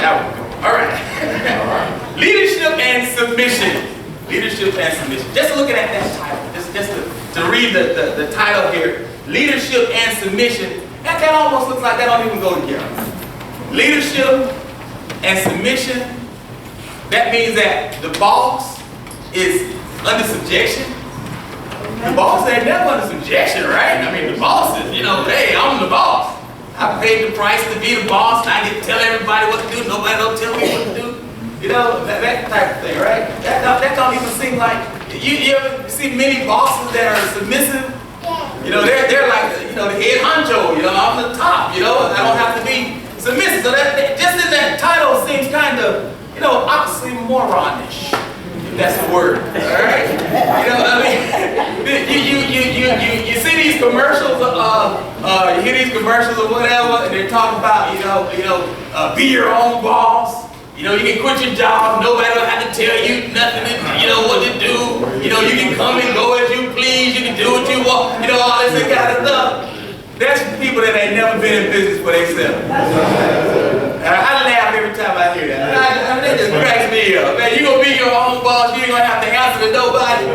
that was good. All right. Leadership and submission. Leadership and submission. Just looking at that title, just to read the title here. Leadership and submission. That almost looks like that don't even go together. Leadership and submission. That means that the boss is under subjection. The boss ain't never under subjection, right? I mean, the boss is, hey, I'm the boss. I paid the price to be the boss, and I get to tell everybody what to do. Nobody don't tell me what to do. That type of thing, right? That don't even seem like, you ever see many bosses that are submissive? They're like, the head honcho, I'm the top, I don't have to be submissive. So that just in that title seems kind of, oxymoronish. That's the word, all right? You see these commercials, you hear these commercials or whatever, and they're talking about, be your own boss. You can quit your job, nobody will have to tell you nothing, what to do. You can come and go as you please, you can do what you want, all this kind of stuff. That's people that ain't never been in business for themselves. I laugh every time I hear that. That just cracks me up. Man, you gonna be your own boss, you ain't gonna have to answer to nobody.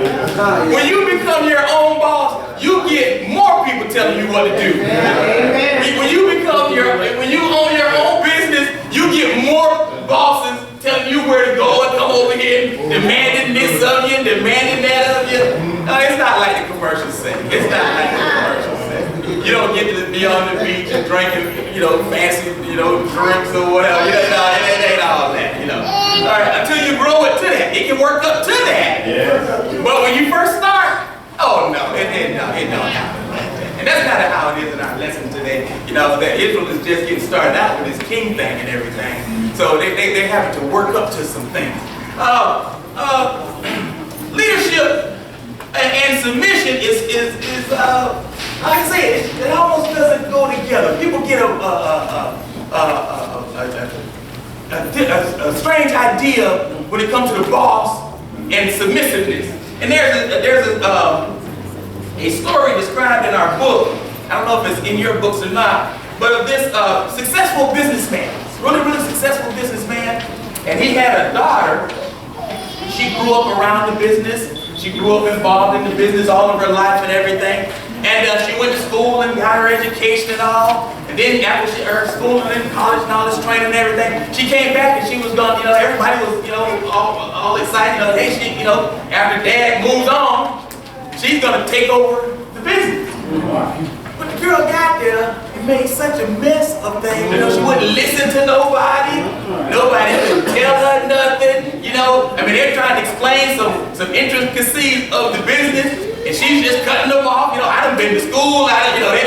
When you become your own boss, you get more people telling you what to do. When you own your own business, you get more bosses telling you where to go and come over here, demanding this of you, demanding that of you. No, it's not like the commercials say. It's not like the commercials say. You don't get to be on the beach and drinking, fancy, drinks or whatever. It ain't all that, All right, until you grow it to that, it can work up to that. Yeah. But when you first start, oh no, it don't happen like that. And that's kind of how it is in our lesson today. That Israel is just getting started out with this king thing and everything. So they're having to work up to some things. Leadership and submission is like I said, it almost doesn't go together. People get a strange idea when it comes to the boss and submissiveness. And there's a story described in our book. I don't know if it's in your books or not, but of this successful businessman, really successful businessman, and he had a daughter. She grew up around the business. She grew up involved in the business all of her life and everything. And she went to school and got her education and all. And then after her school and then college and all this training and everything, she came back and she was going, everybody was, all excited. Hey, after dad moves on, she's going to take over the business. But the girl got there and made such a mess of things. She wouldn't listen to nobody. Nobody would tell her nothing. They're trying to explain some intricacies of the business. And she's just cutting them off. I done been to school. They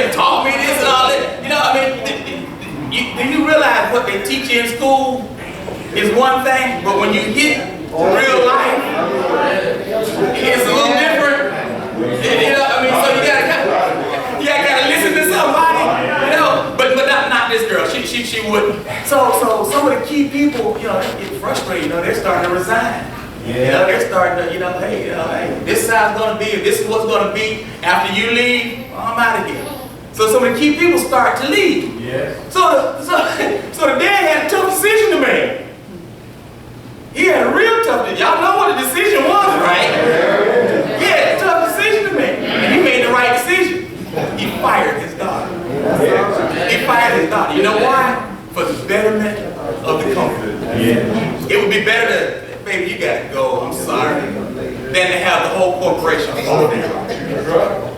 done taught me this and all that. Do you realize what they teach you in school is one thing, but when you hit real life, it's a little different. So you gotta kind of listen to somebody, but not this girl. She wouldn't. So some of the key people, they get frustrated. They're starting to resign. They're starting to, hey, this is how it's going to be. If this is what's going to be after you leave, I'm out of here. So some of the key people start to leave. Yes. So the dad had a tough decision to make. He had a real tough decision. Y'all know what the decision was, right? He had a tough decision to make. And he made the right decision. He fired his daughter. He fired his daughter. You know why? For the betterment of the company. It would be better to, baby, you gotta go, I'm sorry, than to have the whole corporation fall down.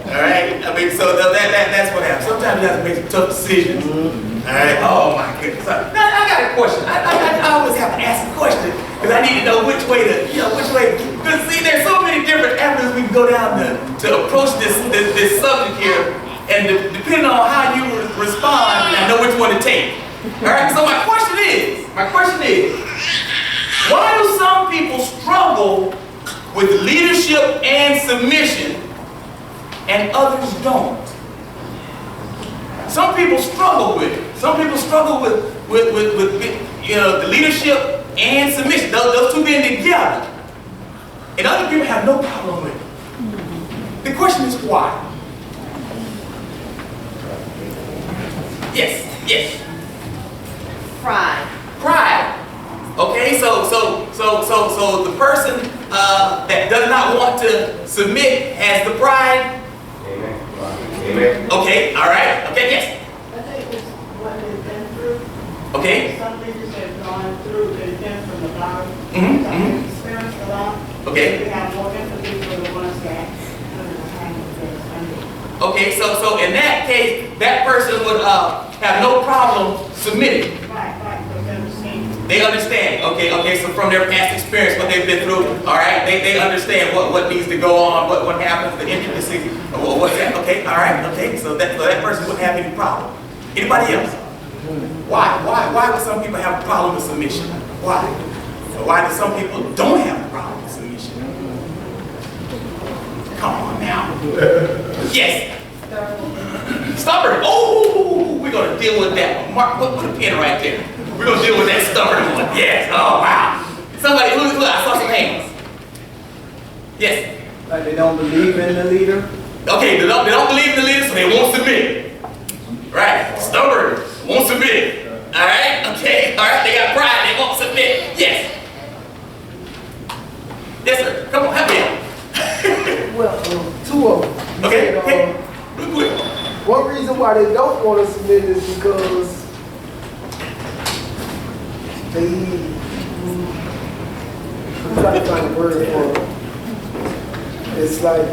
Alright? So that's what happens. Sometimes you have to make some tough decisions. Alright? Oh my goodness. Now, I got a question. I always have to ask a question because I need to know which way to, because see, there's so many different avenues we can go down to approach this subject here, and depending on how you respond, I know which one to take. Alright? So my question is, why do some people struggle with leadership and submission and others don't? Some people struggle with it. Some people struggle with the leadership and submission. Those two being together. And other people have no problem with it. The question is why? Yes. Pride. Pride. Okay, so the person that does not want to submit has the pride. Amen. Amen. Okay, all right. Okay, yes. I think it's what they've been through. Okay. Some leaders have gone through, they've been from the bottom. Mhm, Some have experienced a lot. Okay. We have more empathy for the ones that under the hand of this. Okay, so in that case, that person would have no problem submitting. Right, because they understand. They understand. Okay, so from their past experience, what they've been through, all right, they understand what needs to go on, what happens, the intricacies, what's that. Okay, all right, okay, so that person wouldn't have any problem. Anybody else? Why would some people have a problem with submission? Why? So why do some people don't have a problem with submission? Come on now. Yes. Stubborn. Oh, we're going to deal with that one. Mark, put a pin right there. We're going to deal with that stubborn one. Yes. Oh, wow. Somebody, look, I saw some hands. Yes. Like they don't believe in the leader? Okay, they don't believe in the leader, so they won't submit. Right. Stubborn. Won't submit. All right. Okay. All right. They got pride. They won't submit. Yes. Yes, sir. Come on, help me out. Well, two of them. Okay. Said, Okay. Real quick. one reason why they don't want to submit is because they, I'm trying to find a word for it. It's like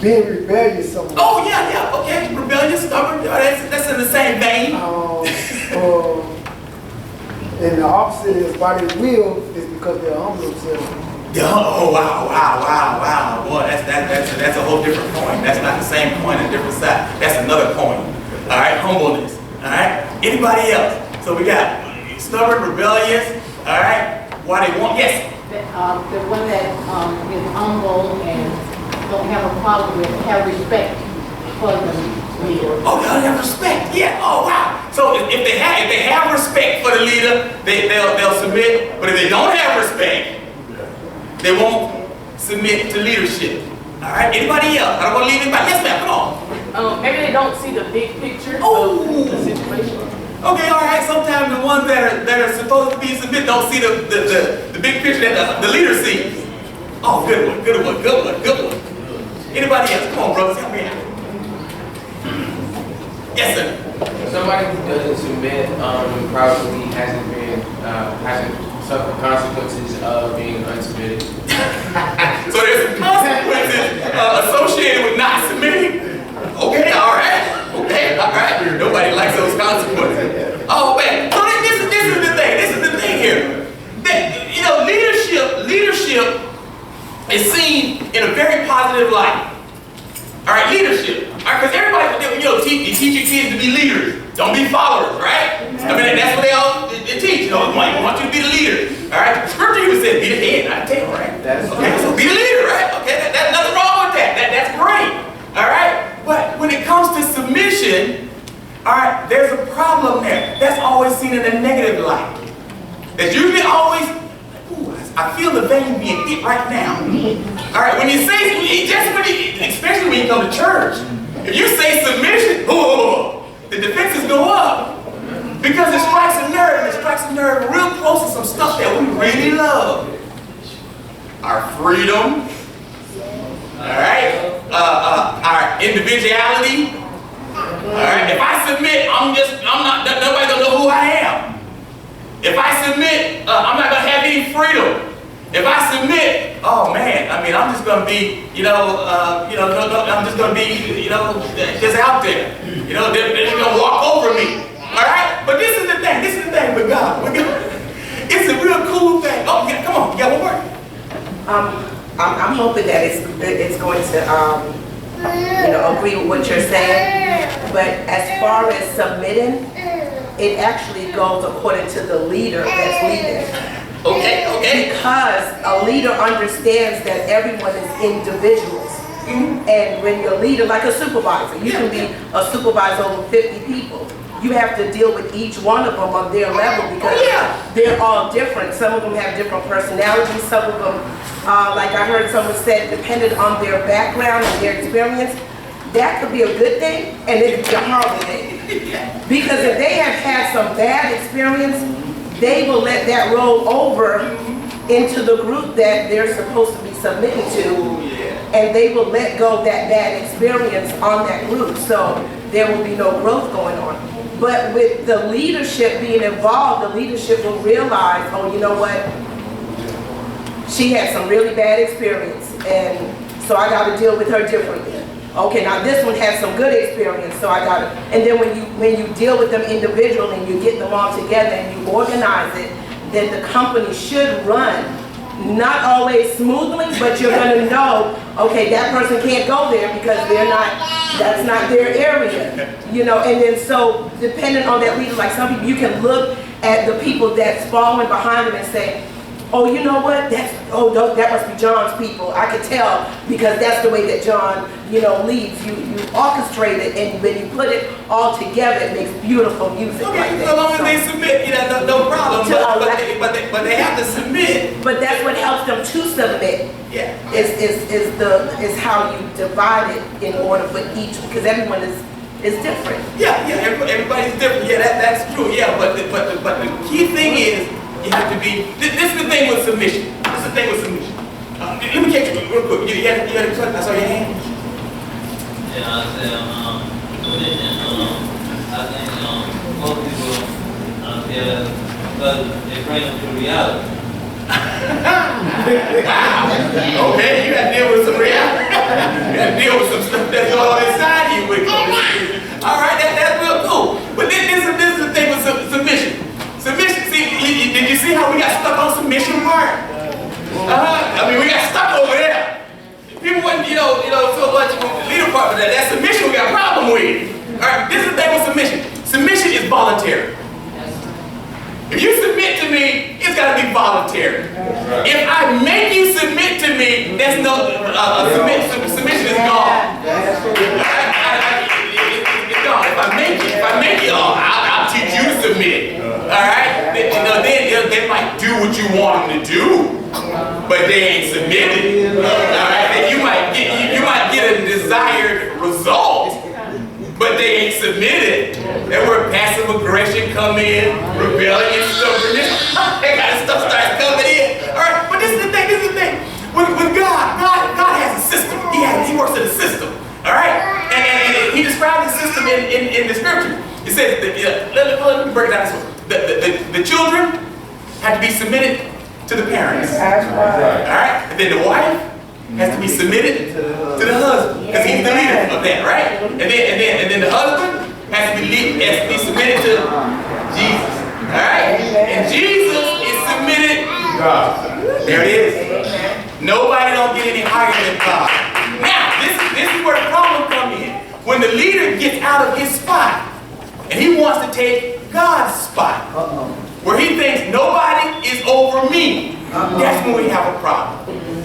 being rebellious somewhere. Oh, yeah, okay. Rebellious, stubborn. That's in the same vein. And the opposite is by their will is because they're humble themselves. Oh, wow. Boy, that's a whole different coin. That's not the same coin, a different side. That's another coin. All right, humbleness. All right. Anybody else? So we got stubborn, rebellious. All right. Why they want? Yes. The one that is humble and don't have a problem with, have respect for the leader. Oh, they have respect. Yeah. Oh, wow. So if they have respect for the leader, they'll submit. But if they don't have respect, they won't submit to leadership. All right. Anybody else? I don't want to leave anybody. Yes, ma'am. Come on. Maybe they don't see the big picture Oh. of the situation. Okay, all right. Sometimes the ones that are supposed to be submit don't see the big picture that the leader sees. Oh, good one. Anybody else? Come on, brothers, help me out. Yes, sir. Somebody who doesn't submit probably hasn't suffered consequences of being unsubmitted. So there's some consequences associated with not submitting. Okay, all right. Nobody likes those consequences. Oh man. So this is the thing. This is the thing here. That, you know, leadership is seen in a very positive light. All right, leadership. All right, because everybody, you know, you teach your kids to be leaders. Don't be followers, right? I mean, that's what they teach. You know, I want you to be the leader. All right. The scripture even says, be the head, not the tail, right? Okay, so be the leader, right? Okay, that's nothing wrong with that. That's great. All right. But when it comes to submission, all right, there's a problem there. That's always seen in a negative light. That's usually always, ooh, I feel the vein being hit right now. All right, when you say, especially when you come to church, if you say submission, the defenses go up. Because it strikes a nerve, and it strikes a nerve real close to some stuff that we really love. Our freedom, all right, our individuality. All right, if I submit, nobody gonna know who I am. If I submit, I'm not gonna have any freedom. If I submit, oh man, I mean, I'm just gonna be, I'm just gonna be, just out there. They're just gonna walk over me. All right, but this is the thing with God. It's a real cool thing. Oh, yeah, come on, you got one more. I'm hoping that it's going to agree with what you're saying. But as far as submitting, it actually goes according to the leader that's leading. Okay. Because a leader understands that everyone is individuals. Mm-hmm. And when you're a leader, like a supervisor, you can be a supervisor over 50 people. You have to deal with each one of them on their level because they're all different. Some of them have different personalities. Some of them, like I heard someone said, depending on their background and their experience, that could be a good thing and it could be a horrible thing. Because if they have had some bad experience, they will let that roll over into the group that they're supposed to be submitting to, and they will let go that bad experience on that group, so there will be no growth going on. But with the leadership being involved, the leadership will realize, oh, you know what? She had some really bad experience, and so I got to deal with her differently. Okay, now this one has some good experience, so I got to. And then when you deal with them individually and you get them all together and you organize it, then the company should run. Not always smoothly, but you're going to know, okay, that person can't go there because that's not their area, you know. And then so depending on that leader, like some people, you can look at the people that's following behind them and say, oh, you know what, that must be John's people. I could tell because that's the way that John, you know, leads. You orchestrate it, and when you put it all together, it makes beautiful music. Okay, like that. so long as they submit, no problem. But they have to submit. But that's what helps them to submit. Yeah. Is how you divide it in order for each, because everyone is different. Yeah, everybody's different. Yeah, that's true. Yeah, but the key thing is you have to be. This is the thing with submission. Let me catch you real quick. You had a question? I saw your hand. Yeah, I said, submission, I think, most people, because they bring them to reality. Okay, you got to deal with some reality. You got to deal with some stuff that's going on inside you. All right, that's real cool. But this is the thing with submission. Submission, see, did you see how we got stuck on submission part? I mean, we got stuck over there. People wasn't, you know, so much on the leader part, but that submission we got a problem with. All right, this is the thing with submission. Submission is voluntary. If you submit to me, it's got to be voluntary. If I make you submit to me, that's no submission is gone. It's gone. If I make you, I'll teach you to submit. All right. Then they might do what you want them to do, but they ain't submitted. All right. Then you might get a desired result, but they ain't submitted. That's where passive aggression come in, rebellion, stubbornness, that kind of stuff starts coming in. All right, but this is the thing. With God has a system. He works in a system. All right, and he describes the system in the scripture. It says, let me break it down this way. The children have to be submitted to the parents. All right, and then the wife has to be submitted to the husband because he's the leader of that, right? And then the husband has to be submitted to Jesus. Alright? And Jesus is submitted to God. There it is. Nobody don't get any higher than God. Now, this is where the problem comes in. When the leader gets out of his spot and he wants to take God's spot, where he thinks nobody is over me, that's when we have a problem.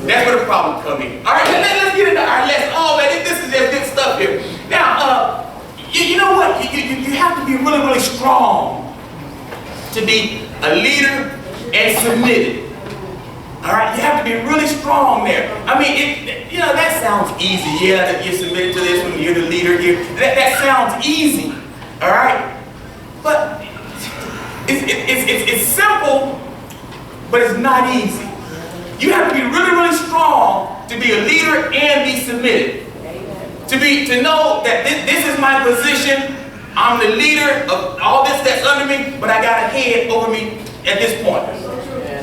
That's where the problem comes in. Alright, let's get into our lesson. Oh man, this is just good stuff here. Now, you know what? You have to be really, really strong to be a leader and submitted. All right? You have to be really strong there. I mean, that sounds easy. Yeah, that you're submitted to this when you're the leader here. That sounds easy. All right? But it's simple, but it's not easy. You have to be really, really strong to be a leader and be submitted. To know that this is my position, I'm the leader of all this that's under me, but I got a head over me at this point.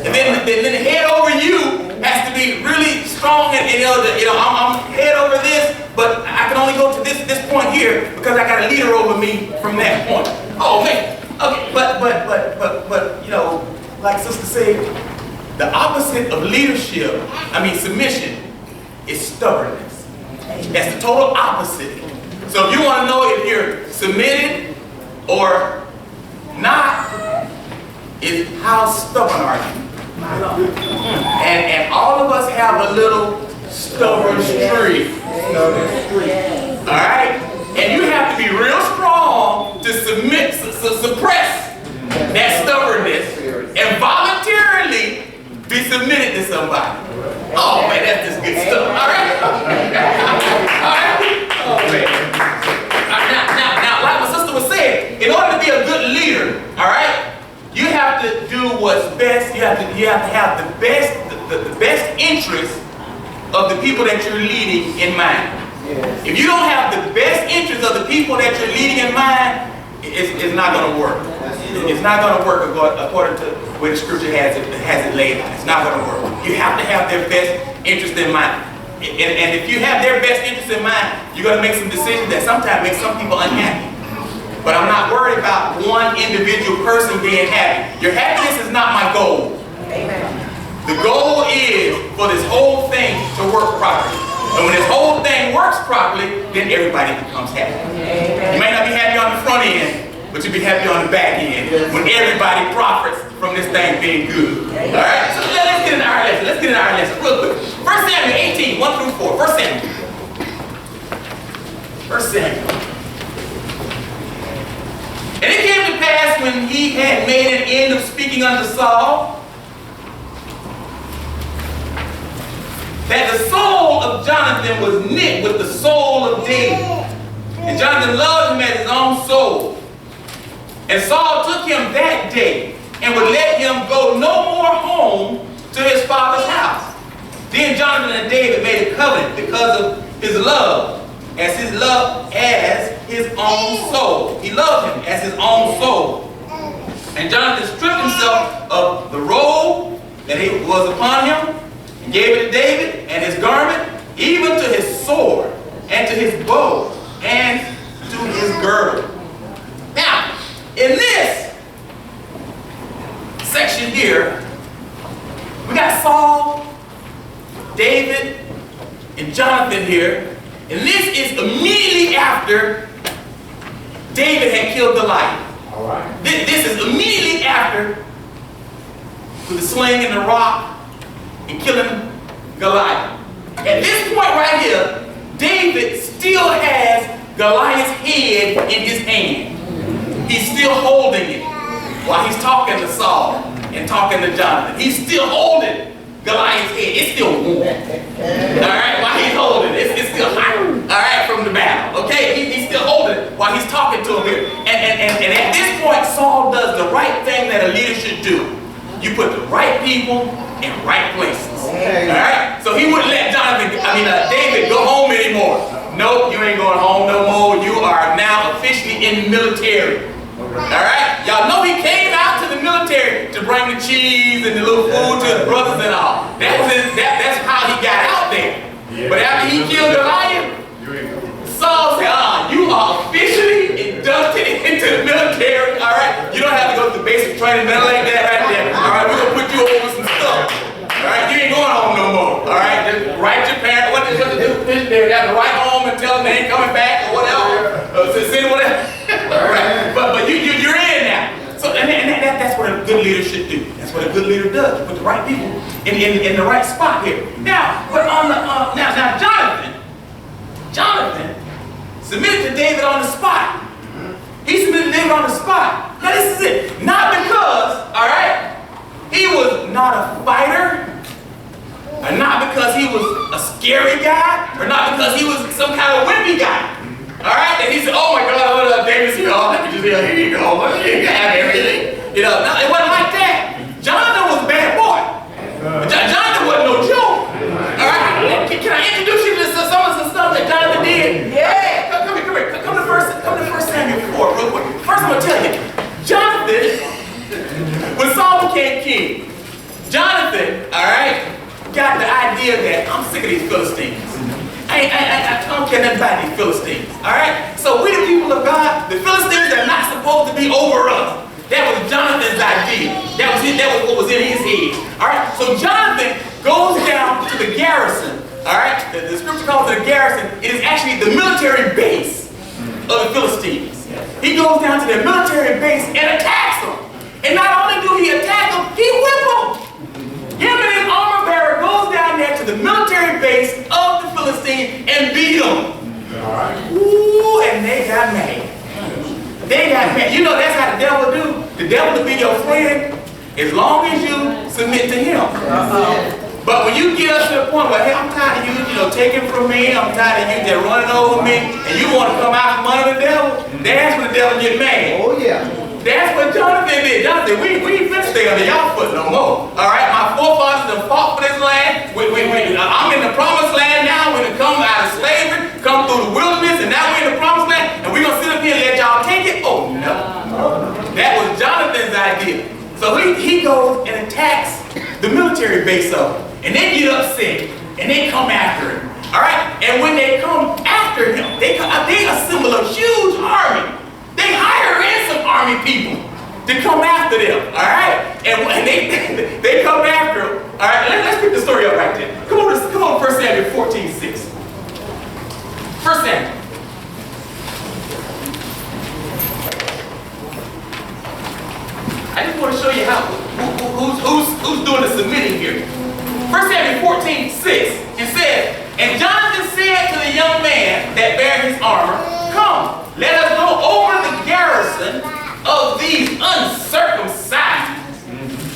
And then the head over you has to be really strong, and I'm head over this, but I can only go to this point here because I got a leader over me from that point. Oh man, okay, but like Sister said, the opposite of submission is stubbornness. That's the total opposite. So if you want to know if you're submitted or not, is how stubborn are you? And all of us have a little stubborn streak. Alright? And you have to be real strong to suppress that stubbornness and voluntarily be submitted to somebody. Oh man, that's just good stuff. Alright? Alright? Oh man. Now, like my sister was saying, in order to be a good leader, alright, you have to do what's best. You have to have the best interest of the people that you're leading in mind. If you don't have the best interest of the people that you're leading in mind, it's not going to work. It's not going to work according to where the scripture has it laid out. It's not going to work. You have to have their best interest in mind. And if you have their best interest in mind, you're going to make some decisions that sometimes make some people unhappy. But I'm not worried about one individual person being happy. Your happiness is not my goal. Amen. The goal is for this whole thing to work properly. And when this whole thing works properly, then everybody becomes happy. Amen. You may not be happy on the front end, but you'll be happy on the back end when everybody profits from this thing being good. All right? So let's get into our lesson. Let's get into our lesson real quick. 1 Samuel 18, 1 through 4. 1 Samuel. 1 Samuel. And it came to pass when he had made an end of speaking unto Saul, that the soul of Jonathan was knit with the soul of David. And Jonathan loved him as his own soul. And Saul took him that day and would let him go no more home to his father's house. Then Jonathan and David made a covenant because of his love, as his own soul. He loved him as his own soul. And Jonathan stripped himself of the robe that was upon him, and gave it to David, and his garment, even to his sword, and to his bow, and to his girdle. Now, in this section here, we got Saul, David, and Jonathan here. And this is immediately after David had killed Goliath. All right. This is immediately after with the sling and the rock and killing Goliath. At this point right here, David still has Goliath's head in his hand. He's still holding it while he's talking to Saul and talking to Jonathan. He's still holding Goliath's head. It's still warm. All right, while he's holding it, it's still hot. All right, from the battle. Okay, he's still holding it while he's talking to him here. And at this point, Saul does the right thing that a leader should do. You put the right people in right places. All right, so he wouldn't let David go home anymore. Nope, you ain't going home no more. You are now officially in the military. All right, y'all know he came out to the military to bring the cheese and the little food to his brothers and all. That's how he got out there. But after he killed Goliath, Saul said, you are officially inducted into the military. All right, you don't have to go through basic training, nothing like that right there. All right, we're gonna put you over some stuff. All right, you ain't going home no more. All right, just write your parents what to do. They have to write home and tell them they ain't coming back or whatever. Send whatever. All right, but you're in now. So that's what a good leader should do. That's what a good leader does. You put the right people in the right spot here. Now, but now Jonathan submitted to David on the spot. He submitted to David on the spot. Now this is it. Not because, all right, he was not a fighter, or not because he was a scary guy, or not because he was some kind of wimpy guy. All right, and he said, "Oh my God, David's here. Let me just here you go. You can have everything." You know, no, it wasn't like that. Jonathan was a bad boy. Jonathan wasn't no joke. All right, can I introduce you to some of the stuff that Jonathan did? Yeah. Come here. Come to 1 Samuel 4 real quick. First, I'm gonna tell you, Jonathan, when Saul became king, Jonathan, all right, got the idea that I'm sick of these Philistines. I don't care nothing about these Philistines. All right? So we the people of God, the Philistines are not supposed to be over us. That was Jonathan's idea. That was what was in his head. All right? So Jonathan goes down to the garrison. All right? The scripture calls it a garrison. It is actually the military base of the Philistines. He goes down to their military base and attacks them. And not only do he attack them, he whip them. Him and his armor bearer goes down there to the military base of the Philistines and beat them. Ooh, and they got mad. They got mad. You know that's how the devil do. The devil will be your friend as long as you submit to him. But when you get us to the point where, hey, I'm tired of you, taking from me, I'm tired of you just running over me, and you want to come out from under the devil, that's when the devil get mad. Oh yeah. That's what Jonathan did. Jonathan, we ain't finna stay under y'all foot no more. All right, my forefathers have fought for this land. I'm in the promised land now. We're gonna come out of slavery, come through the wilderness, and now we're in the promised land, and we're gonna sit up here and let y'all take it? Oh no. That was Jonathan's idea. So he goes and attacks the military base of them, and they get upset, and they come after him. All right, and when they come after him, they assemble a huge army. They hire in some army people to come after them, all right? And they come after them, all right? Let's pick the story up right there. Come on, 1 Samuel 14:6. 1 Samuel. I just want to show you who's doing the submitting here. 1 Samuel 14:6, it says, and Jonathan said to the young man that bare his armor, come, let us go over the garrison of these uncircumcised.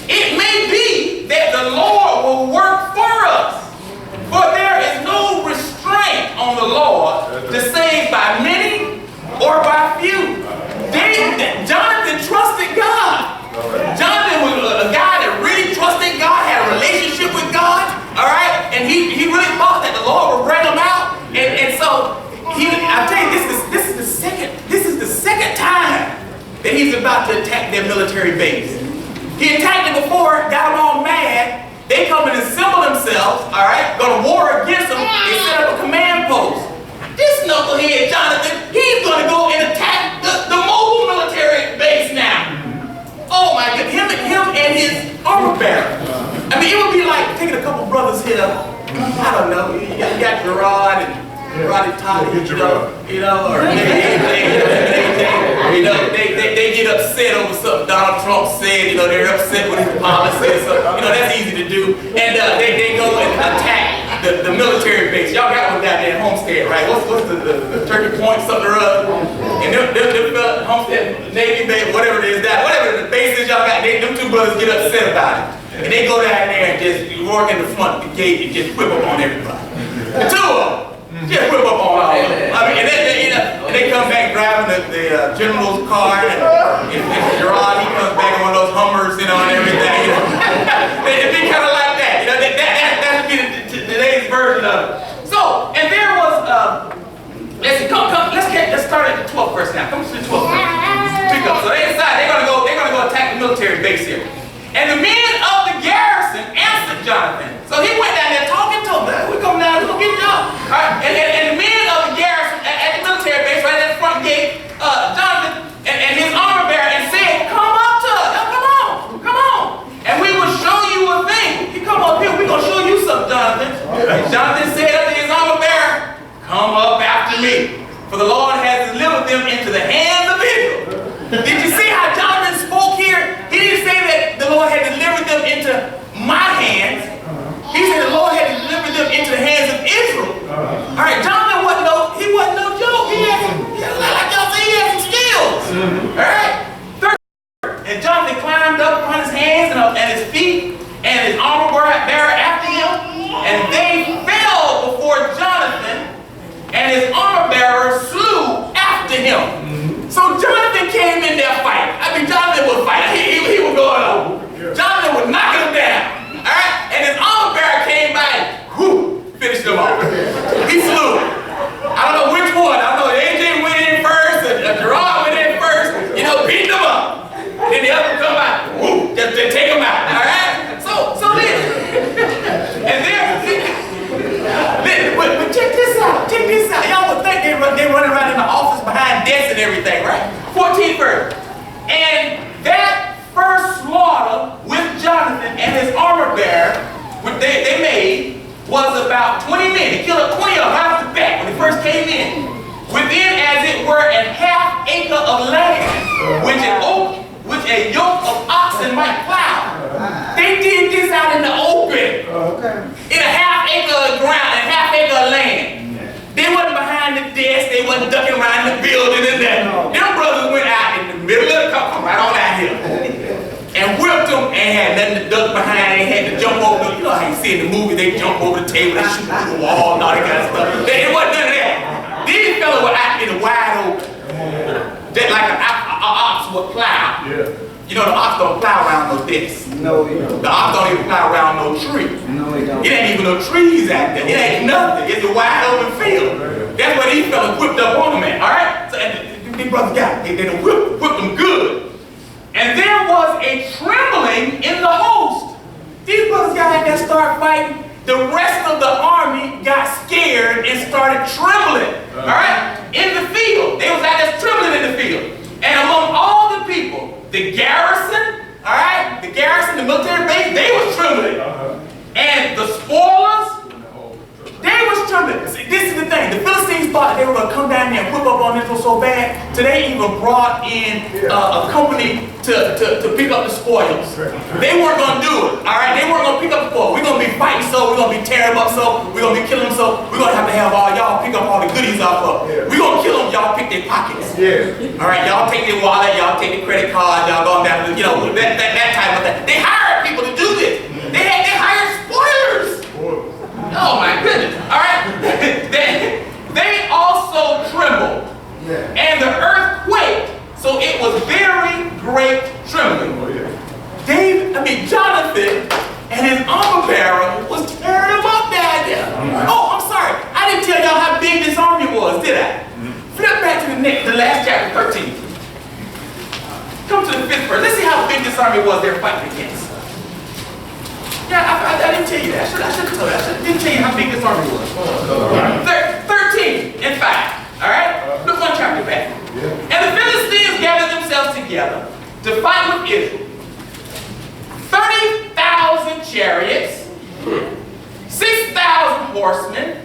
It may be that the Lord will work for us, for there is no restraint on the Lord to save by many or by few. Jonathan trusted God. Jonathan was a guy that really trusted God, had a relationship with God, all right? And he really thought that the Lord would bring him out. And so, I tell you, this is the second time that he's about to attack their military base. He attacked it before, got them all mad. They come and assemble themselves, all right, go to war against them. They set up a command post. This knucklehead, Jonathan, he's going to go and attack the mobile military base now. Oh my goodness, him and his armor bearer. I mean, it would be like taking a couple brothers here. I don't know, you got Gerard and Roddy Todd, or they get upset over something Donald Trump said. They're upset with his policies. So, that's easy to do. And they go and attack the military base. Y'all got one down there in Homestead, right? What's the Turkey Point, something or other? And them Homestead, Navy base, whatever it is, whatever the base is y'all got, them two brothers get upset about it. And they go down there and just work in the front of the gate and just whip up on everybody. The two of them. Just whip up on all of them. I mean, and they come back driving the general's car, and Gerard, he comes back on one of those Hummers, and everything. It'd be kind of like that. That would be today's version of it. So, and there was, let's start at the 12th verse now. Come to the 12th verse. Pick up. So they decide they're gonna go attack the military base here. And the men of the garrison answered Jonathan. So he went down there talking to them. We come down, we're going to get y'all. Right? And the men of the garrison at the military base, right at the front gate, Jonathan and his armor bearer, and said, come up to us. Come on. And we will show you a thing. You come up here, we're going to show you something, Jonathan. And Jonathan said unto his armor bearer, come up after me, for the Lord has delivered them into the hands of Israel. Did you see how Jonathan spoke here? He didn't say that the Lord had delivered them into my hands. He said the Lord had delivered them into the hands of Israel. All right, Jonathan wasn't no joke. He had like y'all say, he had some skills. All right. And Jonathan climbed up on his hands and his feet, and his armor bearer after him, and they fell before Jonathan, and his armor bearer slew after him. So Jonathan came in there fighting. I mean, Jonathan was fighting. He was going on. Jonathan was knocking him down. All right? And his armor bearer came by and finished him off. He slew. I don't know which one. I don't know AJ went in first, or Gerard went in first, beat them up. Then the other one come by, just take him out. All right? So then, and then, but check this out. Y'all would think they run around in the office behind desks and everything, right? 14th verse. And that first slaughter with Jonathan and his armor bearer, which they made, was about 20 men. He killed 20 of them right off the bat when they first came in. Within, as it were, a half acre of land, which a yoke of oxen might plow. They did this out in the open. In a half acre of ground, a half acre of land. They wasn't behind the desk, they wasn't ducking around the building and that. Them brothers went out in the middle of the come right on out here. And whipped them and had nothing to duck behind. They had to jump over the, how you see in the movie, they jump over the table, they shoot through the wall and all that kind of stuff. It wasn't none of that. These fellas were out in the wide open. Just like an ox would plow. Yeah. You know the ox don't plow around no ditch. No, we don't. The ox don't even plow around no tree. No, we don't. It ain't even no trees out there. It ain't nothing. It's a wide open field. That's what these fellas whipped up on them at, all right? So and these brothers got it. They done whipped them good. And there was a trembling in the host. These brothers got out there, start fighting. The rest of the army got scared and started trembling, all right? In the field. They was out there trembling in the field. And among all the people, the garrison, all right? The garrison, the military base, they was trembling. And the spoilers, they was trembling. See, this is the thing. The Philistines thought they were going to come down there and whip up on Israel so bad, so they even brought in a company to pick up the spoils. They weren't going to do it, all right? They weren't going to pick up the spoils. We're going to be fighting so, we're going to be tearing them up so, we're going to be killing them so, we're going to have all y'all pick up all the goodies off of them. We're going to kill them, y'all pick their pockets. All right, y'all take their wallet, y'all take their credit card, y'all going down to, you know, that type of thing. They hired people to do this. They hired spoilers. Oh my goodness, all right? they also trembled, and the earth quaked, so it was very great trembling. Jonathan and his armor bearer was tearing him up down there. Oh, I'm sorry, I didn't tell y'all how big this army was, did I? Flip back to the last chapter, 13. Come to the 5th verse. Let's see how big this army was they're fighting against. Yeah, I didn't tell you that. I should have told you. I didn't tell you how big this army was. 13 and 5. All right? Look one chapter back. And the Philistines gathered themselves together to fight with Israel. 30,000 chariots, 6,000 horsemen,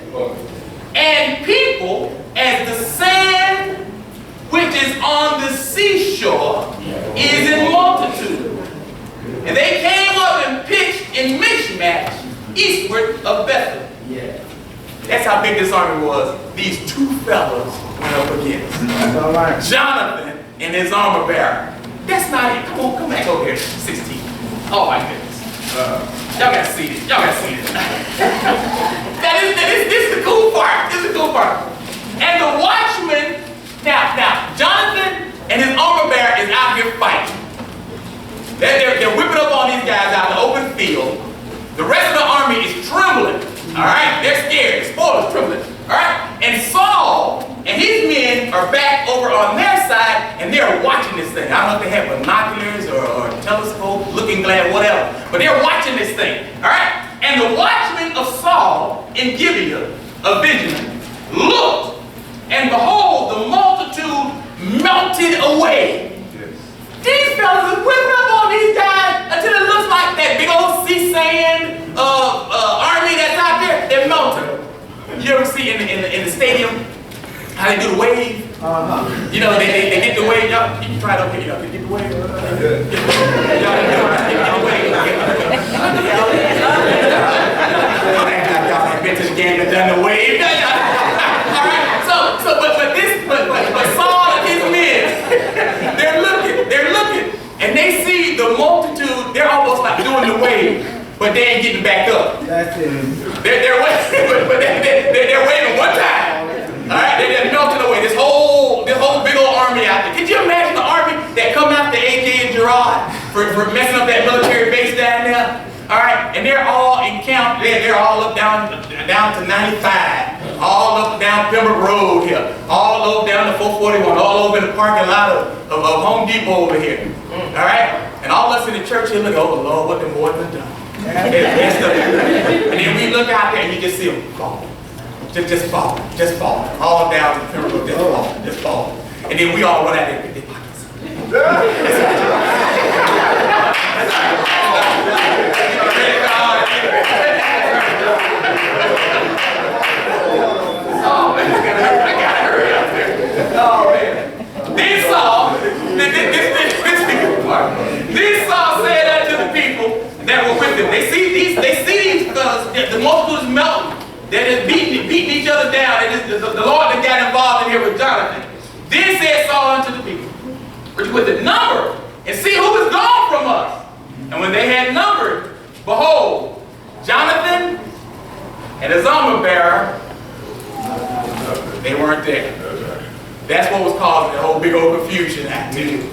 and people as the sand which is on the seashore is in multitude. And they came up and pitched in Michmash, eastward of Bethel. Yeah. That's how big this army was. These two fellows went up against. That's all right. Jonathan and his armor bearer. That's not it. Come back over here. 16. Oh my goodness. Y'all gotta see this. Y'all gotta see this. This is the cool part. This is the cool part. And the watchman, now, Jonathan and his armor bearer is out here fighting. They're whipping up on these guys out in the open field. The rest of the army is trembling. All right? They're scared. The spoilers trembling. All right? And Saul and his men are back over on their side, and they're watching this thing. I don't know if they have binoculars or telescope, looking glass, whatever. But they're watching this thing. All right? And the watchmen of Saul in Gibeah of Benjamin looked, and behold, the multitude melted away. These fellas are whipping up on these guys until it looks like that big old sea sand army that's out there. They're melting. You ever see in the stadium how they do the wave? You know, they get the wave. Y'all, you try it up here. Y'all get the wave. Y'all ain't been to the game and done the wave. All right. But Saul and his men, they're looking, and they see the multitude. They're almost like doing the wave, but they ain't getting back up. That's it. They're waving, but they're waving one time. All right, they're melting away. This whole big old army out there. Could you imagine the army that come after AJ and Gerard for messing up that military base down there? All right, and they're all encamped. They're all up down to 95, all up and down Pembroke Road here, all over down to 441, all over in the parking lot of Home Depot over here. All right, and all of us in the church here look, oh Lord, what the boys have done. And then we look out there and you just see them fall, just fall, all down to Pembroke Road, just fall. And then we all run out there and pick their pockets. Oh man, I gotta hurry up there. Oh man. Then Saul said unto the people that were with him. They see these because the multitude is melting. That is beating each other down. It is the Lord that got involved in here with Jonathan. Then said Saul unto the people, with the number, and see who is gone from us. And when they had numbered, behold, Jonathan and his armor bearer, they weren't there. That's what was causing the whole big old confusion out there.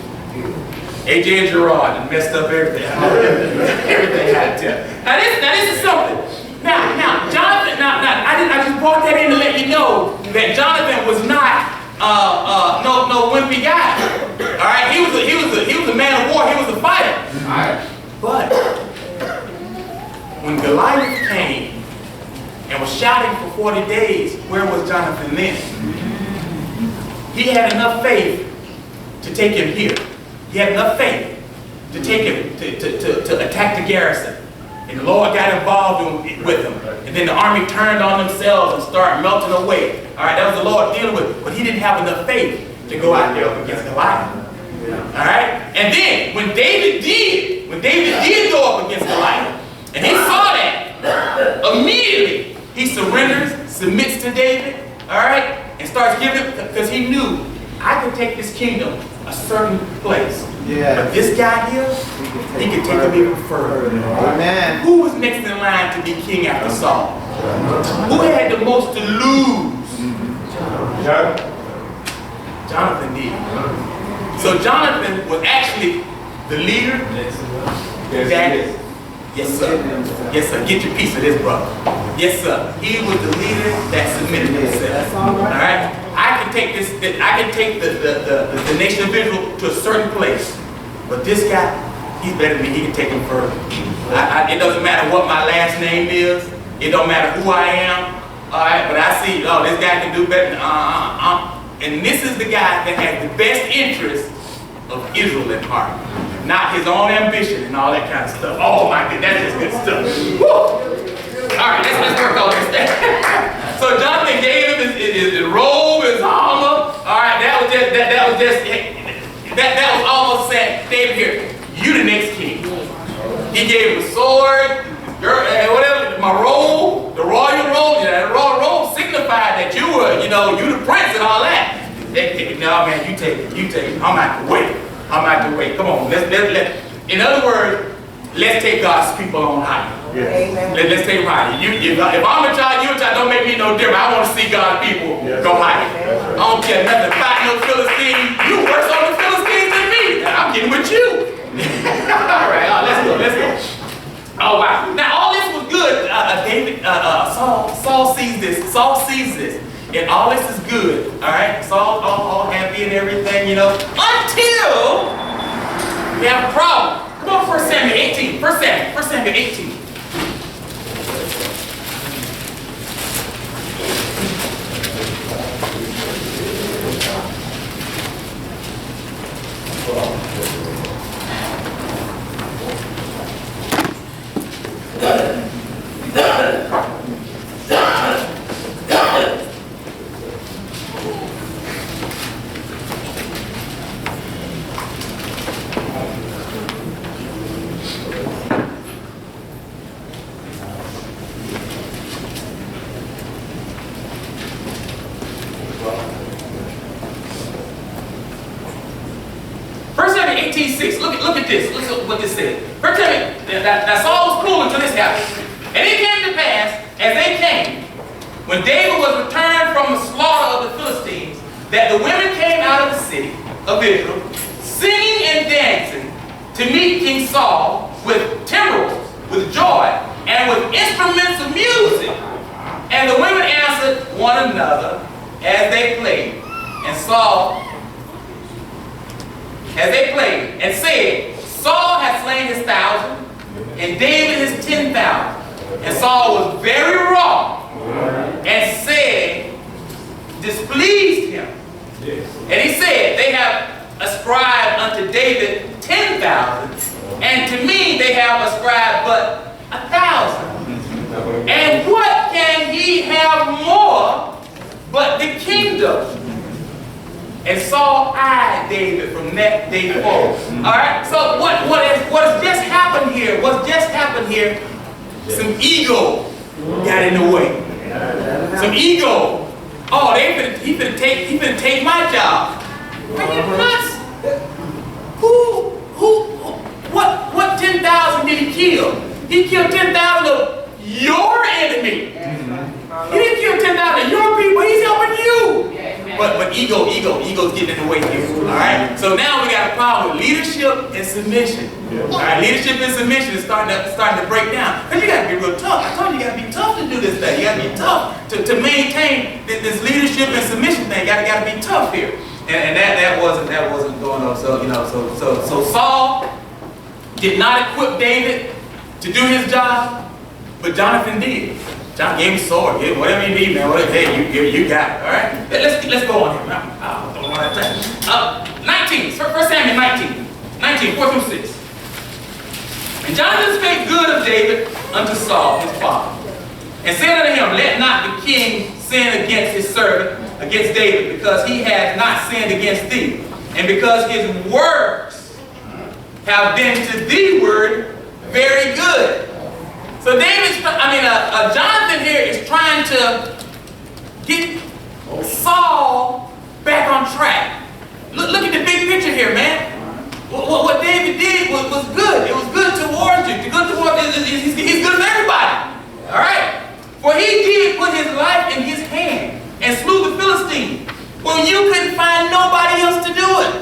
AJ and Gerard and messed up everything. Everything I had to tell. Now this is something. Now, Jonathan, I just brought that in to let you know that Jonathan was not no wimpy guy. All right, he was a man of war. He was a fighter. All right, but when Goliath came and was shouting for 40 days, where was Jonathan then? He had enough faith to take him here. He had enough faith to take him to attack the garrison. And the Lord got involved with them. And then the army turned on themselves and started melting away. All right, that was the Lord dealing with it. But he didn't have enough faith to go out there up against Goliath. All right? And then when David did go up against Goliath, and he saw that, immediately he surrenders, submits to David, all right, and starts giving, because he knew, I can take this kingdom a certain place. Yeah. But this guy here, he can take him even further. Amen. Who was next in line to be king after Saul? Who had the most to lose? Jonathan did. So Jonathan was actually the leader. Yes, sir. Yes, sir. Get your piece of this, brother. Yes, sir. He was the leader that submitted himself. All right. I can take this. I can take the nation of Israel to a certain place, but this guy, he's better than me. He can take him further. It doesn't matter what my last name is. It don't matter who I am. All right. But I see, oh, this guy can do better. And this is the guy that has the best interest of Israel at heart. Not his own ambition and all that kind of stuff. Oh my goodness, that's just good stuff. Woo! All right, let's work on this. So Jonathan gave him his robe, his armor. All right, that was almost saying, David, here, you the next king. He gave him a sword, whatever, my robe, the royal robe. The royal robe signified that you were, you the prince and all that. No, man, you take it. I'm out the way. Come on, in other words, let's take God's people on high. Yes. Let's take them high. If I'm a child, you a child, don't make me no different. I want to see God's people go higher. Right. I don't care nothing about no Philistine. You worse on the Philistines than me. I'm getting with you. All right, let's go. Oh wow. Now all this was good. Saul sees this. And all this is good, all right? Saul's all happy and everything, until we have a problem. Come on, 1 Samuel 18. 1 Samuel 18. Look at this. Look at what this said. First that Saul was cool until this happened. And it came to pass, as they came, when David was returned from the slaughter of the Philistines, that the women came out of the city of Israel, singing and dancing, to meet King Saul with timbrels, with joy, and with instruments of music. And the women answered one another as they played. And Saul, as they played, and said, Saul had slain his 1,000, and David his 10,000. And Saul was very wroth, and said, displeased him. And he said, they have ascribed unto David 10,000, and to me they have ascribed but 1,000. And what can he have more but the kingdom? And Saul eyed David from that day forward. All right. So what has just happened here? What's just happened here? Some ego got in the way. Some ego. Oh, he finna take my job. Are you nuts? What 10,000 did he kill? He killed 10,000 of your enemy. He didn't kill 10,000 of your people. He's helping you. But ego's getting in the way here. All right. So now we got a problem with leadership and submission. All right. Leadership and submission is starting to break down. Cause you got to be real tough. I told you, you got to be tough to do this thing. You got to be tough to maintain this leadership and submission thing. You got to be tough here. And that wasn't going on. So so Saul did not equip David to do his job, but Jonathan did. John gave him a sword, give him whatever you need, man. Whatever, hey, you got it, all right? Let's go on here. I don't want to time. 19, 1 Samuel 19, 4 through 6. And Jonathan spake good of David unto Saul, his father, and said unto him, let not the king sin against his servant, against David, because he has not sinned against thee, and because his works have been to thee word very good. So Jonathan here is trying to get Saul back on track. Look at the big picture here, man. What David did was good. It was good towards you. He's good to everybody. All right? For he did put his life in his hand and slew the Philistine when you couldn't find nobody else to do it.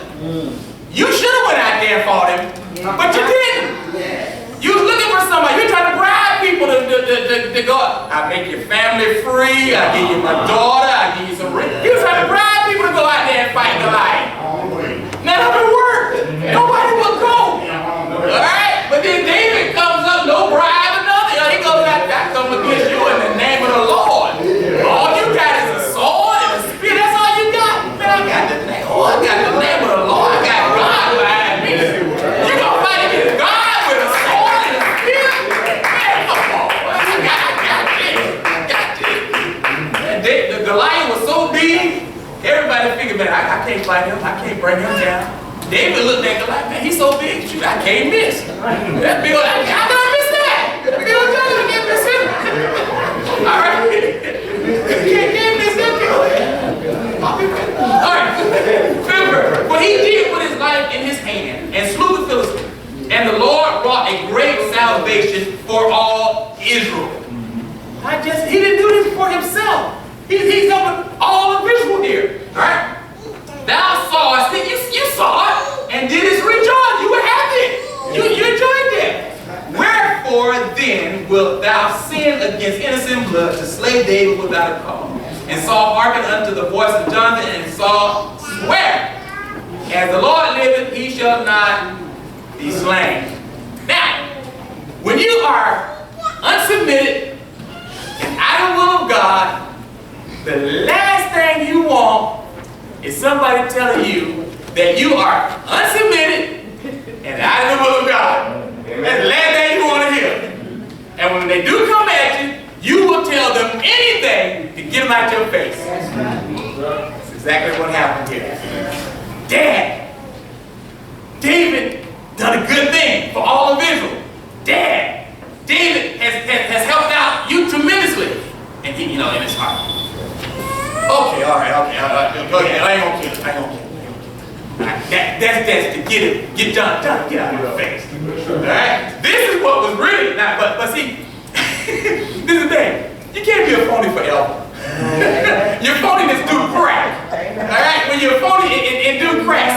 You should have went out there and fought him, but you didn't. You was looking for somebody. You trying to bribe people to go. I'll make your family free. I'll give you my daughter. I'll give you some ring. You was trying to bribe people to go out there and fight Goliath. None of it worked. Nobody will go. All right? But then David comes up, no bribe or nothing. He goes out there, I come against you in the name of the Lord. All you got is a sword and a spear. That's all you got. Man, I got the name. Oh, I got the name of the Lord. I got God behind me. You gonna fight against God? Goliath was so big, everybody figured, man, I can't fight him. I can't bring him down. David looked at Goliath, man, he's so big, shoot, I can't miss. That Bill, I gotta miss that. Bill Johnson can't miss him. All right. Can't miss that Bill. All right. Remember, but he did put his life in his hand and slew the Philistine. And the Lord brought a great salvation for all Israel. He didn't do this for himself. He's helping all of Israel here. Alright? Thou sawest it, you saw it, and didst rejoice. You were happy. You enjoyed that. Wherefore then wilt thou sin against innocent blood to slay David without a cause? And Saul hearkened unto the voice of Jonathan, and Saul sware, as the Lord liveth, he shall not be slain. Now, when you are unsubmitted and out of the will of God, the last thing you want is somebody telling you that you are unsubmitted and out of the will of God. That's the last thing you want to hear. And when they do come at you, you will tell them anything to get them out your face. That's exactly what happened here. Dad, David done a good thing for all of Israel. Dad, David has helped out you tremendously. And he, in his heart. Okay, all right, okay, I ain't gonna kill him. That's to get done, get out of your face. All right, this is what was really now, but see, this is the thing. You can't be a phony forever. Your phoniness do crack. All right, when you're phony, it do crack.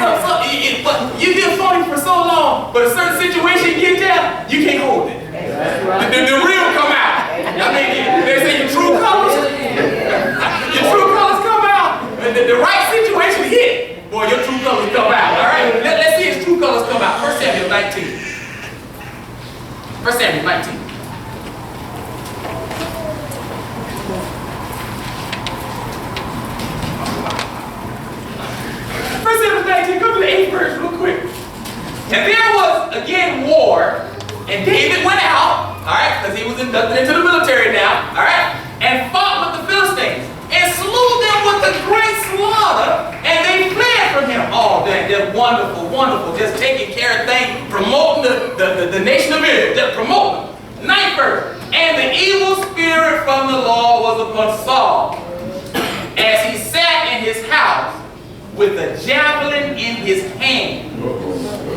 But you be a phony for so long, but a certain situation you get there, you can't hold it. The real come out. I mean, they say your true colors. Your true colors come out. The right situation hit. Boy, your true colors come out. All right? Let's see his true colors come out. 1 Samuel 19. 1 Samuel 19. First Samuel 19, go to the 8th verse real quick. And there was again war, and David went out, all right, because he was inducted into the military now, all right, and fought with the Philistines, and slew them with a great slaughter, and they fled from him. Oh, they're wonderful, wonderful, just taking care of things, promoting the nation of Israel, just promoting them. 9th verse. And the evil spirit from the Lord was upon Saul, as he sat in his house with a javelin in his hand.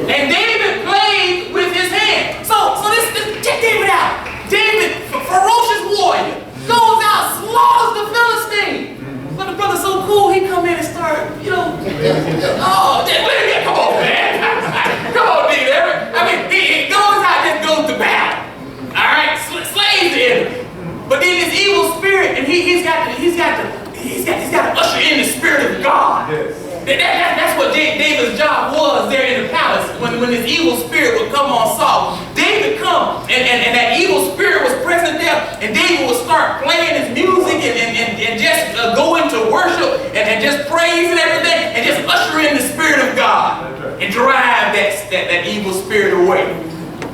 And David played with his hand. So this check David out. David, ferocious warrior, goes out, slaughters the Philistine. But the brother's so cool, he come in and Oh, come on, man. Come on, Deacon. I mean, he goes out and goes to battle. All right, slays the enemy. But then this evil spirit, and he's got to usher in the spirit of God. That's what David's job was there in the palace. When this evil spirit would come on Saul, David come, and that evil spirit was present there, and David would start playing his music and just go into worship and just praise and everything, and just usher in the spirit of God and drive that evil spirit away.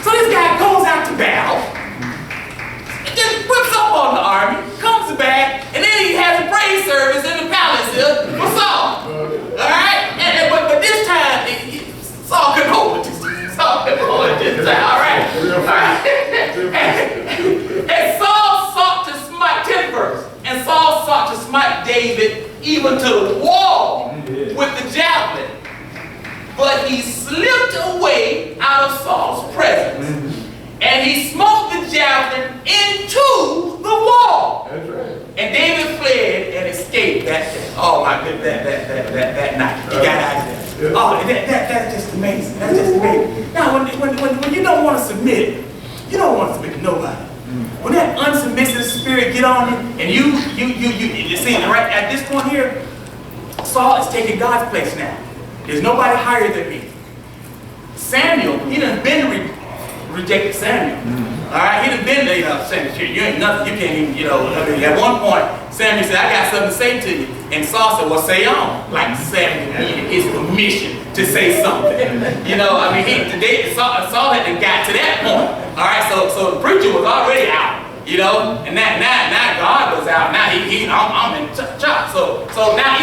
So this guy goes out to battle, and just whips up on the army, comes back, and then he has a praise service in the palace here for Saul. Alright? But this time, Saul couldn't hold it. Saul couldn't hold it this time. Alright? And Saul sought to smite, 10th verse. And Saul sought to smite David even to the wall with the javelin. But he slipped away out of Saul's presence. And he smote the javelin into the wall. And David fled and escaped that night. He got out of there. Oh, that's just amazing. That's just amazing. Now, when you don't want to submit, you don't want to submit to nobody. When that unsubmissive spirit get on you, and you see, right at this point here, Saul is taking God's place now. There's nobody higher than me. Samuel, he done been rejected Samuel. All right, he done been there, Samuel, you ain't nothing, you can't even, I mean, at one point, Samuel said, I got something to say to you. And Saul said, well, say on. Like Samuel needed his permission to say something. I mean, Saul had got to that point. All right, so the preacher was already out. And now God was out. Now I'm in chop. So now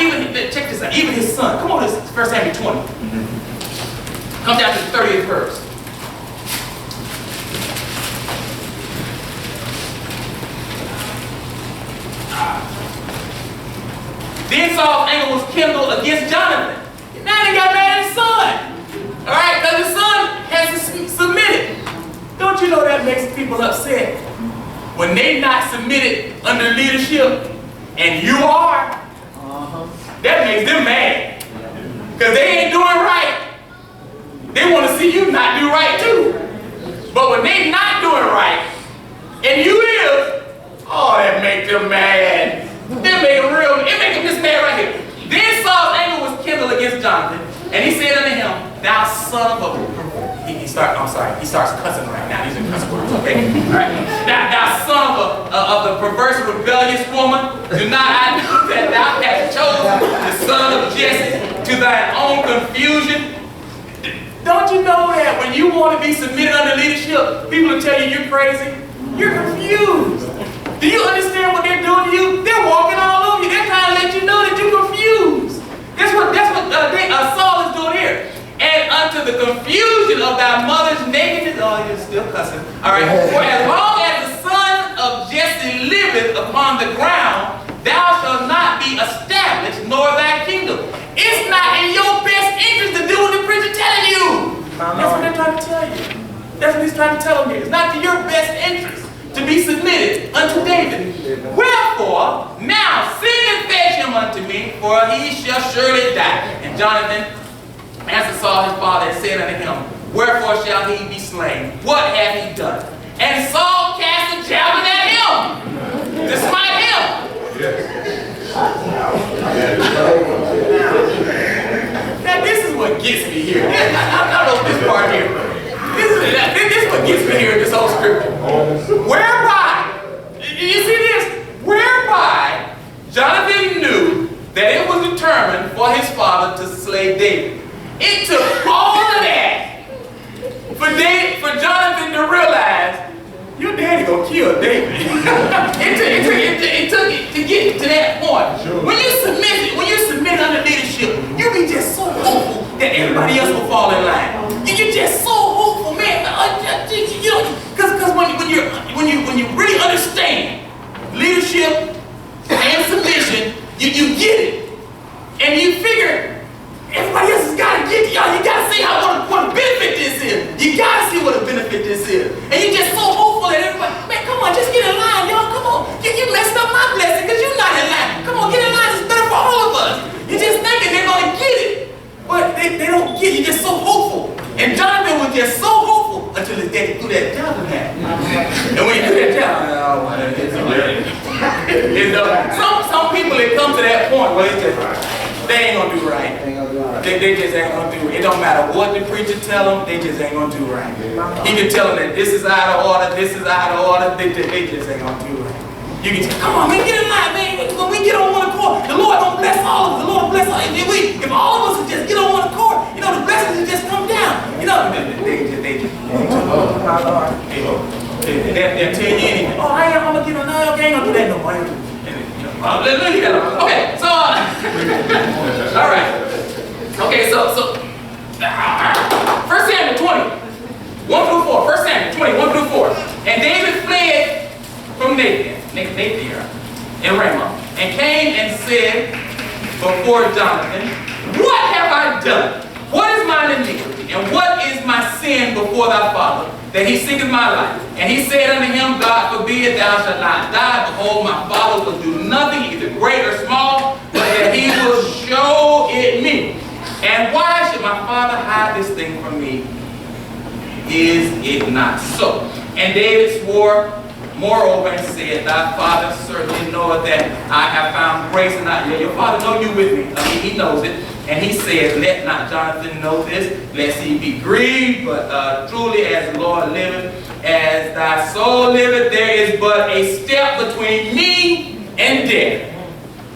check this out, even his son. Come on, this is 1 Samuel 20. Come down to the 30th verse. Then Saul's anger was kindled against Jonathan. Now they got mad at his son. All right, because his son has submitted. Don't you know that makes people upset? When they not submitted under leadership, and you are, that makes them mad. Because they ain't doing right. They want to see you not do right too. But when they not doing right, and you is, oh, that make them mad. It make him just mad right here. Then Saul's anger was kindled against Jonathan, and he said unto him, thou son of a... He starts cussing right now. These are cuss words, okay? All right. Thou son of the perverse, rebellious woman, do not I know that thou hast chosen the son of Jesse to thine own confusion? Don't you know that when you want to be submitted under leadership, people will tell you you're crazy? You're confused. Do you understand what they're doing to you? They're walking all over you. They're trying to let you know that you're confused. That's what Saul is doing here. And unto the confusion of thy mother's nakedness, oh, you're still cussing. All right. For as long as the son of Jesse liveth upon the ground, thou shalt not be established, nor thy kingdom. It's not in your best interest to do what the preacher telling you. That's what they're trying to tell you. That's what he's trying to tell me. It's not to your best interest to be submitted unto David. Wherefore, now send and fetch him unto me, for he shall surely die. And Jonathan answered Saul his father and said unto him, wherefore shall he be slain? What hath he done? And Saul cast a javelin at him to smite him. Now this is what gets me here. I don't know this part here. This is what gets me here in this whole scripture. Whereby, you see this? Whereby Jonathan knew that it was determined for his father to slay David. It took all of that for Jonathan to realize your daddy gonna kill David. it took it to get to that point. Sure. When you submit under leadership, you be just so hopeful that everybody else will fall in line. You're just so hopeful, man. Because when you really understand leadership and submission, you get it, and you figure everybody else has got to get it. Y'all, you got to see what a benefit this is. You got to see what a benefit this is, and you're just so hopeful that everybody, man, come on, just get in line, y'all. Come on, you messed up my blessing because you're not in line. Come on, get in line. It's better for all of us. You're just thinking they're gonna get it. Some people that come to that point where it's just, they ain't gonna do right. They just ain't gonna do it. It don't matter what the preacher tell them, they just ain't gonna do right. He can tell them that this is out of order, this is out of order, they just ain't gonna do right. You can say, come on, man, get in line, man. When we get on one accord, the Lord don't bless all of us. The Lord bless all of us. If all of us would just get on one accord, you know, the blessings would just come down. You know, they just they'll tell you anything. Oh, I'm gonna get on. No, okay, ain't gonna do that no more. Okay, so all right. Okay, so 1 Samuel 20, 1 through 4. 1 Samuel 20, 1 through 4. And David fled from Nathan in Ramah, and came and said before Jonathan, what have I done? What is mine iniquity, and what is my sin before thy father, that he seeketh my life? And he said unto him, God forbid thou shalt not die. Behold, my father will do nothing, either great or small, but that he will show it me. And why should my father hide this thing from me? Is it not so? And David swore moreover and said, thy father certainly knoweth that I have found grace in thy. Your father know you with me. He knows it. And he says, let not Jonathan know this, lest he be grieved. But truly as the Lord liveth, as thy soul liveth, there is but a step between me and death.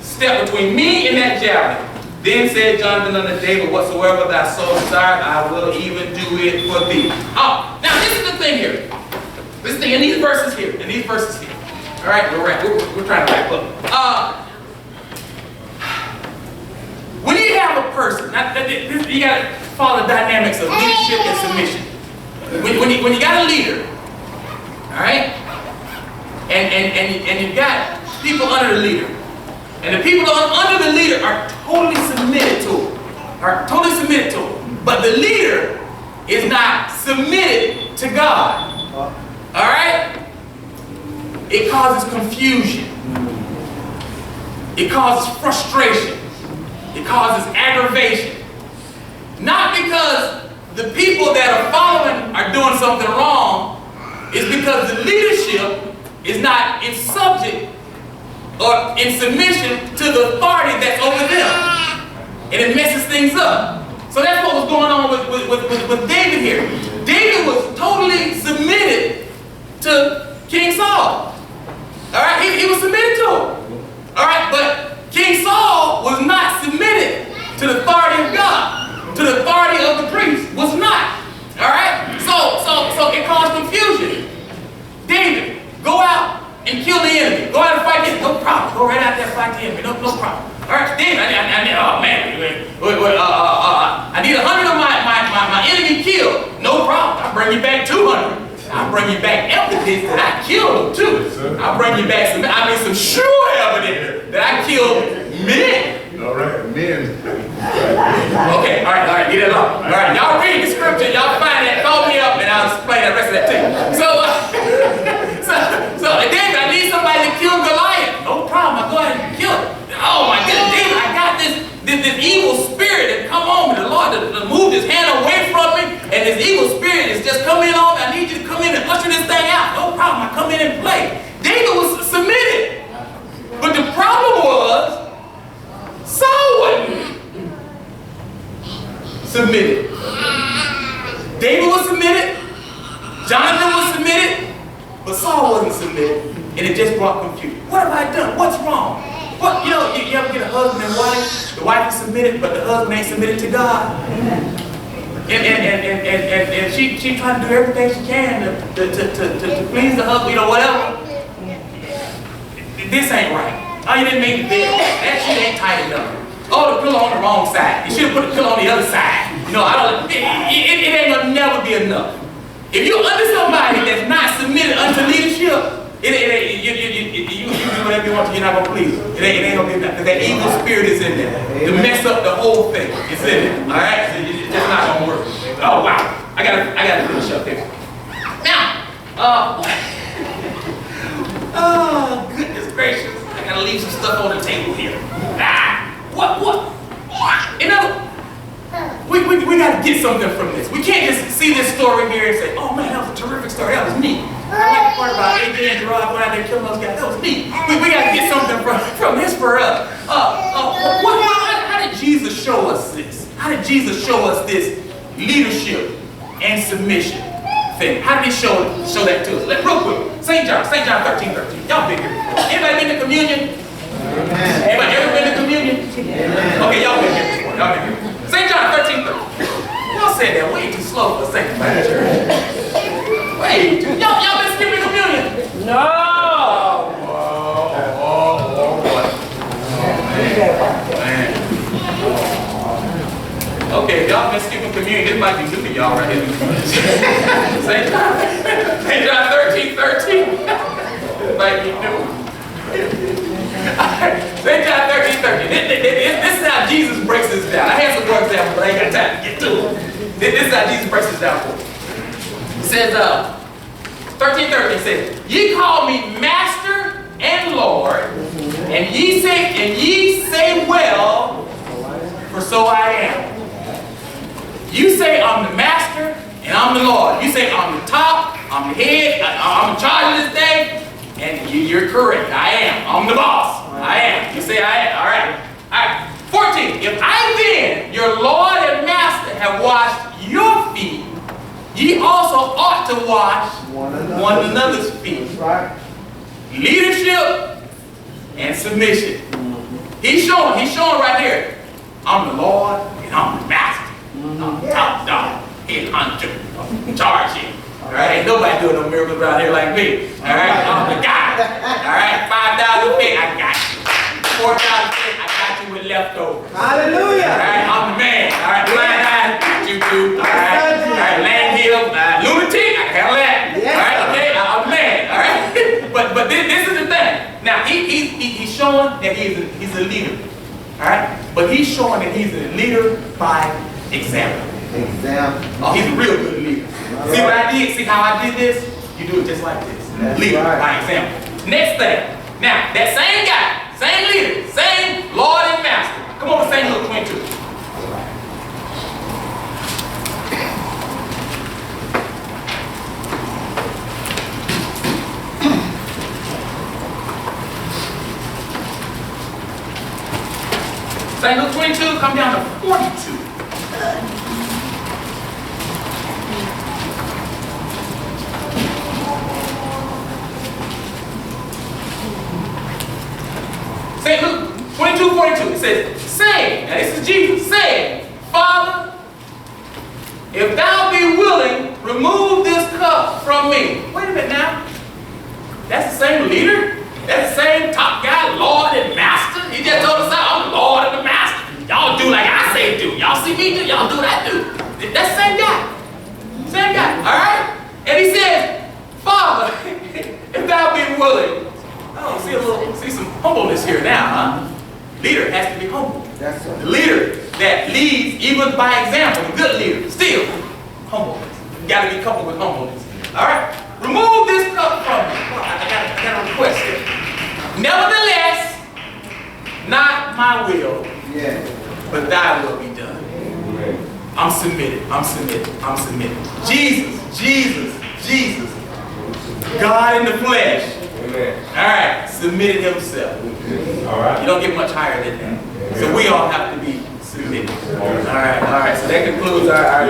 Step between me and that javelin. Then said Jonathan unto David, whatsoever thy soul desireth, I will even do it for thee. Oh, now this is the thing here. This thing in these verses here. All right, we're trying to wrap up. When you have a person, you got to follow the dynamics of leadership and submission. When you got a leader, all right, and you got people under the leader, and the people under the leader are totally submitted to him, but the leader is not submitted to God. All right? It causes confusion. It causes frustration. It causes aggravation. Not because the people that are following are doing something wrong. It's because the leadership is not in subject or in submission to the authority that's over them. And it messes things up. So that's what was going on with David here. David was totally submitted to King Saul. All right, he was submitted to him. All right, but King Saul was not submitted to the authority of God, to the authority of the priest. Was not. All right, so it caused confusion. David, go out and kill the enemy. Go out and fight the enemy. No problem. Go right out there and fight the enemy. No problem. All right, David, oh man, I need 100 of my enemy killed. No problem. I'll bring you back 200. I'll bring you back evidence that I killed them too. I'll bring you back some sure evidence that I killed men. All right, men. Okay, all right, get it off. All right, y'all read the scripture, y'all find that, call me up, and I'll explain the rest of that to you. So David, I need somebody to kill Goliath. No problem, I'll go ahead and kill him. Oh my goodness, David, I got this evil spirit that come on me. The Lord to move his hand away from me, and this evil spirit is just coming on me. I need you to come in and usher this thing out. No problem, I come in and play. David was submitted. But the problem was, Saul wasn't submitted. David was submitted, Jonathan was submitted, but Saul wasn't submitted. And it just brought confusion. What have I done? What's wrong? What, you ever get a husband and wife? The wife is submitted, but the husband ain't submitted to God. And she trying to do everything she can to please the husband, whatever. This ain't right. Oh, you didn't make the bed. That shit ain't tight enough. Oh, the pillow on the wrong side. You should have put the pillow on the other side. It ain't gonna never be enough. If you're under somebody that's not submitted unto leadership, you do whatever you want to, you're not gonna please them. It ain't gonna be enough. Because that evil spirit is in there to mess up the whole thing. It's in there. Alright? So it's just not gonna work. Oh wow. I gotta finish up there. Now, oh goodness gracious. I gotta leave some stuff on the table here. What? You know, we gotta get something from this. We can't just see this story here and say, oh man, that was a terrific story. That was neat. I like the part about AJ and Gerard going out there killing those guys. That was neat. We gotta get something show us this? How did Jesus show us this leadership and submission thing? How did he show that to us? Real quick, St. John 13:13. Y'all been here before. Anybody been to communion? Anybody ever been to communion? Okay, y'all been here before. Y'all been here. St. John 13:13. Y'all said that way too slow for sanctified church. Way too. Y'all been skipping communion? No. Man. Okay, if y'all been skipping communion, this might be new to y'all right here. St. John 13:13. This might be new. St. John 13:13. This is how Jesus breaks this down. I had some more examples, but I ain't got time to get to it. This is how Jesus breaks this down for us. It says, 13:13 says, ye call me Master and Lord, and ye say well, for so I am. You say I'm the Master and I'm the Lord. You say I'm the top, I'm the head, I'm in charge of this thing, and you're correct. I am. I'm the boss. I am. You say I am. All right. All right. 14. If I then, your Lord and Master, have washed your feet, ye also ought to wash one another's feet. Right. Leadership and submission. He's showing right here. I'm the Lord and I'm the Master. I'm the top dog. Head honcho. I'm in charge here. All right, ain't nobody doing no miracles around here like me. All right, I'm the guy. All right, 5,000 feet, I got you. 4,000 feet, I got you with leftovers. Hallelujah. All right, I'm the man. All right, blind eyes, got you too. All right, land hill, lunatic, I can handle that. All right, okay, I'm the man. All right, but this is the thing. Now he's showing that he's a leader. All right, but he's showing that he's a leader by example. Oh, he's a real good leader. See what I did? See how I did this? You do it just like this. Leader by example. Next thing. Now, that same guy, same leader, same Lord and Master. Come on, St. Luke 22. St. Luke 22, come down to 42. St. Luke 22:42, it says, say, now this is Jesus, say, Father, if thou be willing, remove this cup from me. Wait a minute now. That's the same leader? That's the same top guy, Lord and Master? He just told us I'm the Lord and the Master. Y'all do like I say do. Y'all see me do, y'all do what I do. That's the same guy. Same guy, all right? And he says, Father, if thou be willing. Oh, see some humbleness here now, huh? Leader has to be humble. That's right. The leader that leads even by example, the good leader, still humbleness. You got to be coupled with humbleness. All right? Remove this cup from me. Well, I got a request here. Nevertheless, not my will, but thy will be done. I'm submitted. I'm submitted. I'm submitted. Jesus. God in the flesh. All right, submitted himself. All right. You don't get much higher than that. So we all have to be submitted. All right. So that concludes our